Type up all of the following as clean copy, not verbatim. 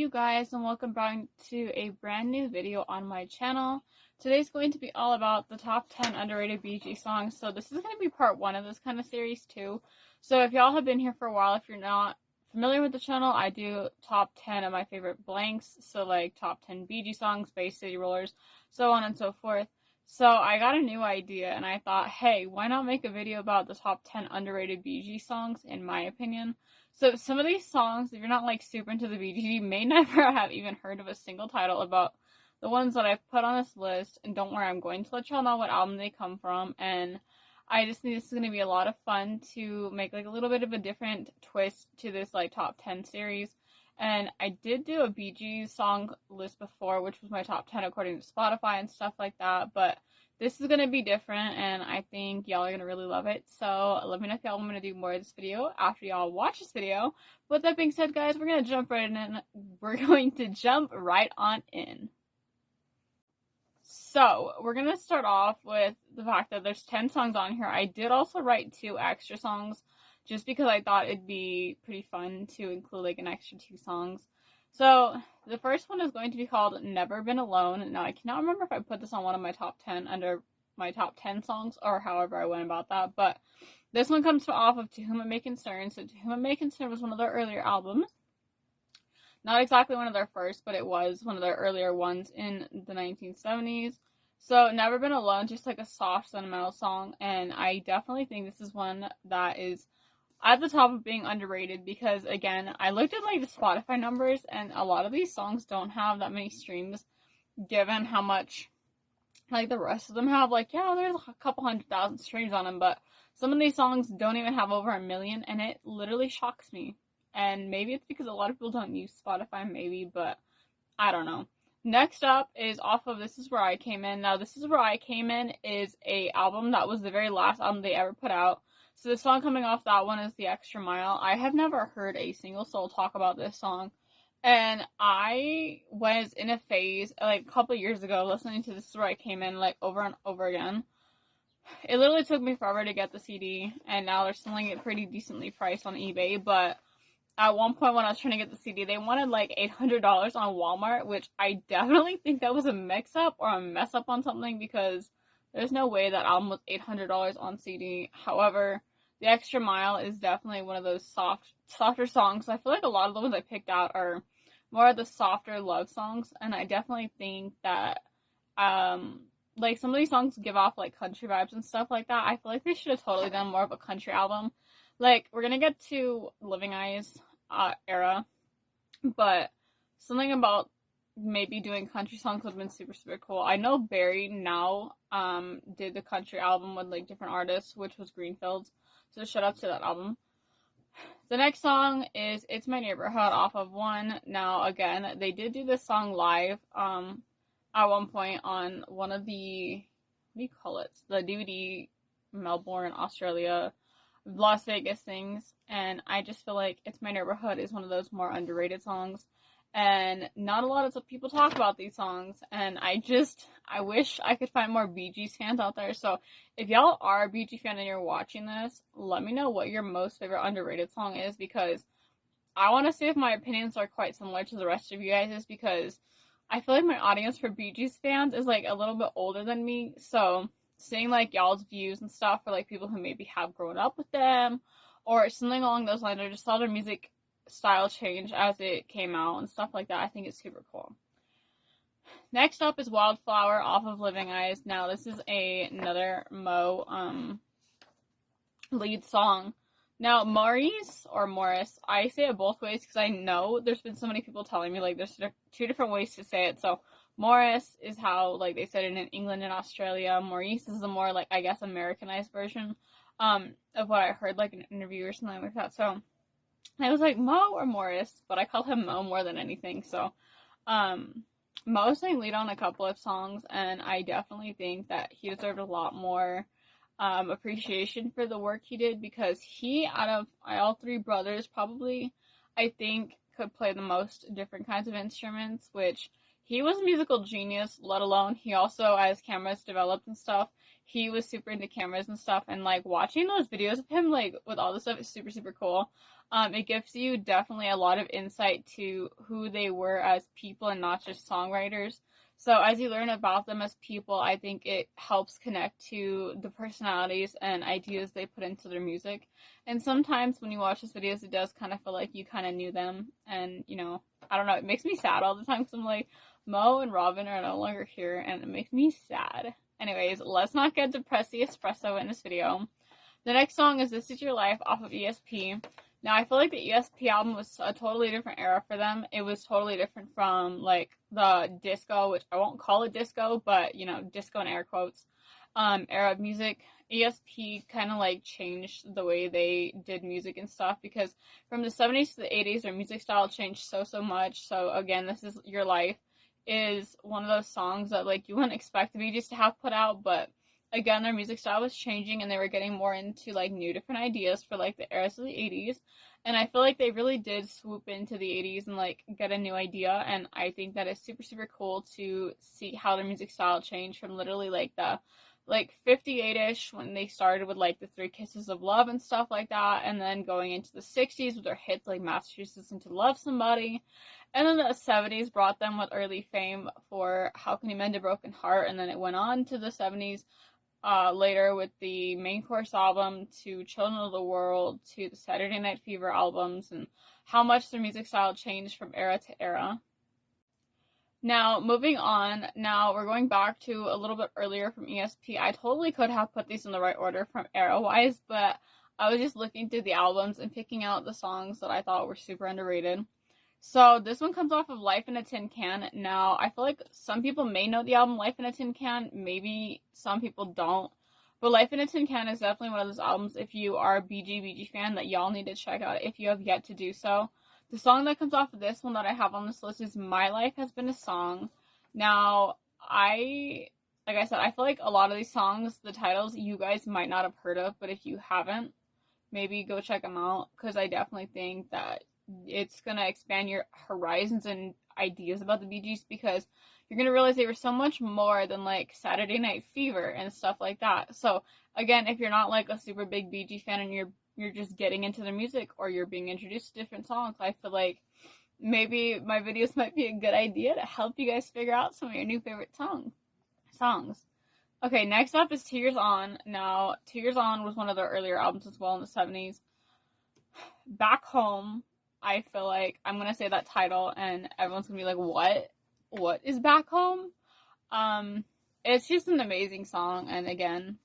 you guys, and welcome back to a brand new video on my channel. Today's going to be all about the top 10 underrated BG songs. So this is going to be part 1 of this kind of series too. So if y'all have been here for a while, if you're not familiar with the channel, I do top 10 of my favorite blanks. So like top 10 BG songs, Bay City Rollers, so on and so forth. So I got a new idea and I thought, hey, why not make a video about the top 10 underrated BG songs in my opinion. So some of these songs, if you're not like super into the BG, you may never have even heard of a single title about the ones that I've put on this list. And don't worry, I'm going to let y'all know what album they come from. And I just think this is going to be a lot of fun to make like a little bit of a different twist to this like top 10 series. And I did do a BG song list before, which was my top 10 according to Spotify and stuff like that. But this is going to be different, and I think y'all are going to really love it. So let me know if y'all want me to do more of this video after y'all watch this video. With that being said, guys, we're going to jump right in. We're going to jump right on in. So we're going to start off with the fact that there's 10 songs on here. I did also write 2 extra songs just because I thought it'd be pretty fun to include like an extra 2 songs. So the first one is going to be called Never Been Alone. Now I cannot remember if I put this on one of my top 10 under my top 10 songs or however I went about that, but this one comes off of To Whom It May Concern. So To Whom It May Concern was one of their earlier albums. Not exactly one of their first, but it was one of their earlier ones in the 1970s. So Never Been Alone, just like a soft sentimental song, and I definitely think this is one that is at the top of being underrated because, again, I looked at like the Spotify numbers and a lot of these songs don't have that many streams given how much like the rest of them have. Like, yeah, there's a couple 100,000 streams on them, but some of these songs don't even have over 1 million, and it literally shocks me. And maybe it's because a lot of people don't use Spotify, maybe, but I don't know. Next up is off of This Is Where I Came In. Now, This Is Where I Came In is a album that was the very last album they ever put out. So the song coming off that one is The Extra Mile. I have never heard a single soul talk about this song. And I was in a phase, like a couple years ago, listening to This Is Where I Came In, like over and over again. It literally took me forever to get the CD, and now they're selling it pretty decently priced on eBay. But at one point when I was trying to get the CD, they wanted like $800 on Walmart, which I definitely think that was a mix-up or a mess-up on something because there's no way that album was $800 on CD. However, The Extra Mile is definitely one of those softer songs. I feel like a lot of the ones I picked out are more of the softer love songs, and I definitely think that, like some of these songs give off like country vibes and stuff like that. I feel like they should have totally done more of a country album. Like, we're gonna get to Living Eyes era, but something about maybe doing country songs would have been super, super cool. I know Barry now did the country album with like different artists, which was Greenfields. So shout out to that album. The next song is It's My Neighborhood off of One. Now, again, they did do this song live at one point on one of the, what do you call it? The DVD Melbourne, Australia, Las Vegas things. And I just feel like It's My Neighborhood is one of those more underrated songs. And not a lot of people talk about these songs, and I wish I could find more Bee Gees fans out there. So if y'all are a Bee Gees fan and you're watching this, let me know what your most favorite underrated song is, because I want to see if my opinions are quite similar to the rest of you guys', because I feel like my audience for Bee Gees fans is like a little bit older than me, so seeing like y'all's views and stuff for like people who maybe have grown up with them, or something along those lines, or just saw their music style change as it came out and stuff like that, I think it's super cool. Next up is Wildflower off of Living Eyes. Now this is another Mo lead song. Now Maurice or Morris, I say it both ways because I know there's been so many people telling me like there's 2 different ways to say it. So Morris is how like they said it in England and Australia. Maurice is the more like, I guess, Americanized version of what I heard like in an interview or something like that. So I was like, Mo or Morris, but I call him Mo more than anything. So, Mo sang lead on a couple of songs, and I definitely think that he deserved a lot more appreciation for the work he did, because he, out of all 3 brothers, probably, I think, could play the most different kinds of instruments, which he was a musical genius, let alone he also, as cameras developed and stuff, he was super into cameras and stuff, and like watching those videos of him like with all this stuff is super, super cool. It gives you definitely a lot of insight to who they were as people and not just songwriters. So as you learn about them as people, I think it helps connect to the personalities and ideas they put into their music. And sometimes when you watch these videos, it does kind of feel like you kind of knew them. And, you know, I don't know, it makes me sad all the time because I'm like, Mo and Robin are no longer here, and it makes me sad. Anyways, let's not get depressy espresso in this video. The next song is This Is Your Life off of ESP. Now, I feel like the ESP album was a totally different era for them. It was totally different from, like, the disco, which I won't call it disco, but, you know, disco in air quotes, era of music. ESP kind of, like, changed the way they did music and stuff, because from the 70s to the 80s, their music style changed so much. So, again, This Is Your Life is one of those songs that, like, you wouldn't expect the Bee Gees to have put out, but again, their music style was changing and they were getting more into like new different ideas for like the eras of the 80s. And I feel like they really did swoop into the 80s and like get a new idea. And I think that is super cool to see how their music style changed from literally like the like 58-ish when they started with like the Three Kisses of Love and stuff like that, and then going into the 60s with their hits like Massachusetts and To Love Somebody. And then the 70s brought them with early fame for How Can You Mend a Broken Heart, and then it went on to the 70s later with the Main Course album, to Children of the World, to the Saturday Night Fever albums, and how much their music style changed from era to era. Now, moving on, now we're going back to a little bit earlier from ESP. I totally could have put these in the right order from era-wise, but I was just looking through the albums and picking out the songs that I thought were super underrated. So this one comes off of Life in a Tin Can. Now, I feel like some people may know the album Life in a Tin Can. Maybe some people don't. But Life in a Tin Can is definitely one of those albums, if you are a BG fan, that y'all need to check out if you have yet to do so. The song that comes off of this one that I have on this list is My Life Has Been a Song. Now, like I said, I feel like a lot of these songs, the titles, you guys might not have heard of. But if you haven't, maybe go check them out, because I definitely think that it's going to expand your horizons and ideas about the Bee Gees, because you're going to realize they were so much more than like Saturday Night Fever and stuff like that. So again, if you're not like a super big Bee Gees fan and you're just getting into their music, or you're being introduced to different songs, I feel like maybe my videos might be a good idea to help you guys figure out some of your new favorite songs. Okay, next up is 2 Years On. Now, 2 Years On was one of their earlier albums as well in the 70s. Back Home, I feel like I'm going to say that title and everyone's going to be like, what? What is Back Home? It's just an amazing song, and again,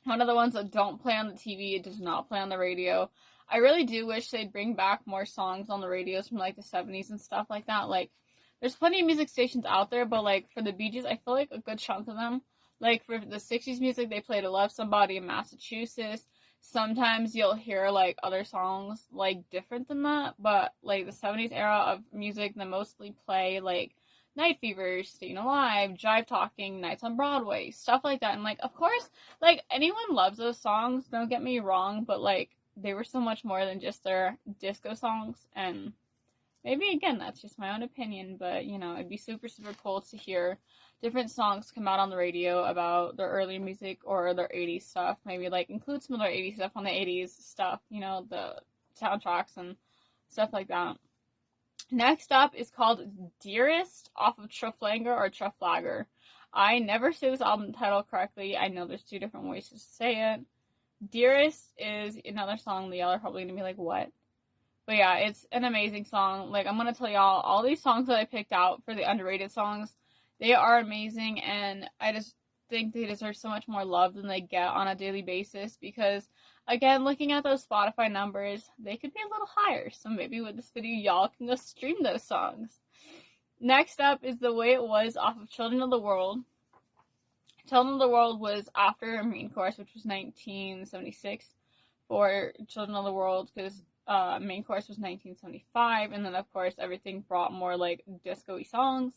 one of the ones that don't play on the TV, it does not play on the radio. I really do wish they'd bring back more songs on the radios from like the 70s and stuff like that. Like, there's plenty of music stations out there, but like for the Bee Gees, I feel like a good chunk of them, like for the 60s music, they play To Love Somebody in Massachusetts. Sometimes you'll hear like other songs like different than that, but like the 70s era of music, they mostly play like Night Fever, Staying Alive, Jive Talking, Nights on Broadway, stuff like that. And like, of course, like anyone loves those songs, don't get me wrong, but like they were so much more than just their disco songs. And maybe again, that's just my own opinion, but you know, it'd be super cool to hear different songs come out on the radio about their early music or their 80s stuff. Maybe like include some of their 80s stuff on the 80s stuff, you know, the soundtracks and stuff like that. Next up is called Dearest off of Trafalgar or Trafalgar. I never say this album title correctly. I know there's two different ways to say it. Dearest is another song that y'all are probably gonna be like, what? But yeah, it's an amazing song. Like, I'm gonna tell y'all, all these songs that I picked out for the underrated songs, they are amazing, and I just think they deserve so much more love than they get on a daily basis, because again, looking at those Spotify numbers, they could be a little higher. So maybe with this video, y'all can go stream those songs. Next up is The Way It Was off of Children of the World. Children of the World was after Main Course, which was 1976 for Children of the World, because Main Course was 1975, and then of course everything brought more like disco-y songs.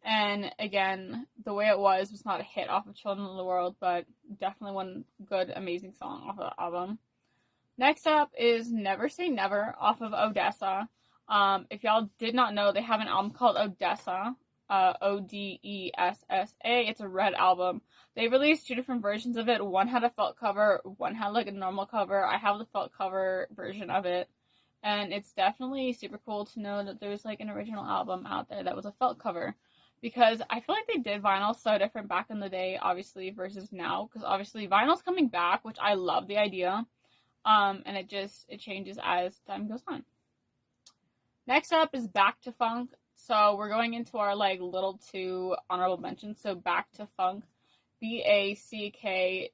And again, The Way It Was not a hit off of Children of the World, but definitely one good, amazing song off of the album. Next up is Never Say Never off of Odessa. If y'all did not know, they have an album called Odessa, Odessa. It's a red album. They released two different versions of it. One had a felt cover, one had like a normal cover. I have the felt cover version of it. And it's definitely super cool to know that there's like an original album out there that was a felt cover, because I feel like they did vinyl so different back in the day, obviously, versus now, because obviously vinyl's coming back, which I love the idea. And it changes as time goes on. Next up is Back to Funk. So we're going into our like little two honorable mentions. So Back to Funk, BACKTAFUNK,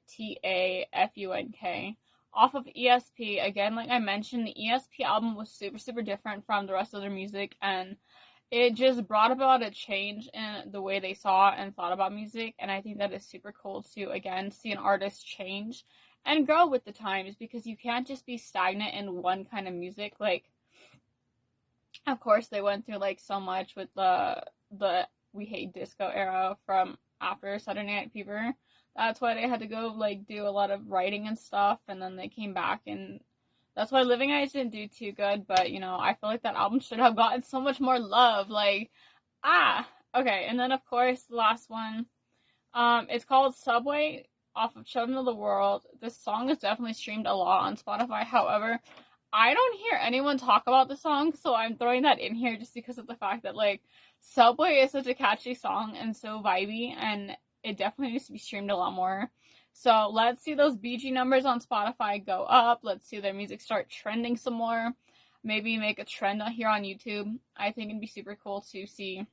off of ESP. Again, like I mentioned, the ESP album was super, super different from the rest of their music, and it just brought about a change in the way they saw and thought about music. And I think that is super cool to, again, see an artist change and grow with the times, because you can't just be stagnant in one kind of music. Like, of course, they went through like so much with the We Hate Disco era from after Saturday Night Fever. That's why they had to go like do a lot of writing and stuff, and then they came back, and that's why Living Eyes didn't do too good. But I feel like that album should have gotten so much more love. Like, okay. And then of course the last one, it's called Subway, off of Children of the World. This song is definitely streamed a lot on Spotify. However, I don't hear anyone talk about the song, so I'm throwing that in here just because of the fact that, like, Subway is such a catchy song and so vibey, and it definitely needs to be streamed a lot more. So let's see those BG numbers on Spotify go up. Let's see their music start trending some more. Maybe make a trend here on YouTube. I think it'd be super cool to see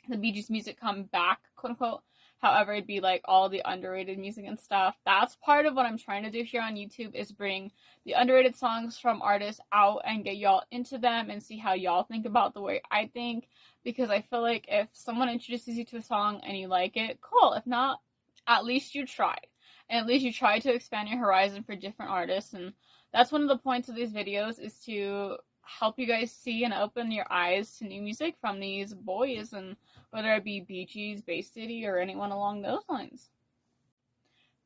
the Bee Gees music come back, quote unquote. However, it'd be like all the underrated music and stuff. That's part of what I'm trying to do here on YouTube, is bring the underrated songs from artists out and get y'all into them and see how y'all think about the way I think. Because I feel like if someone introduces you to a song and you like it, cool. If not, at least you tried. And at least you tried to expand your horizon for different artists. And that's one of the points of these videos, is to help you guys see and open your eyes to new music from these boys, and whether it be Bee Gees, Bay City, or anyone along those lines.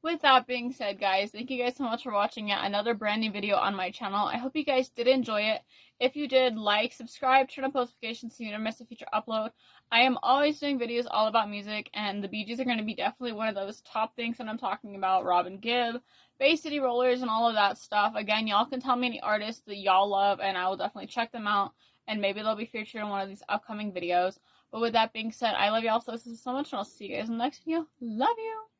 With that being said, guys, thank you guys so much for watching yet another brand new video on my channel. I hope you guys did enjoy it. If you did, like, subscribe, turn on notifications so you don't miss a future upload. I am always doing videos all about music, and the Bee Gees are going to be definitely one of those top things that I'm talking about. Robin Gibb, Bay City Rollers, and all of that stuff. Again, y'all can tell me any artists that y'all love, and I will definitely check them out, and maybe they'll be featured in one of these upcoming videos. But with that being said, I love y'all so much, and I'll see you guys in the next video. Love you!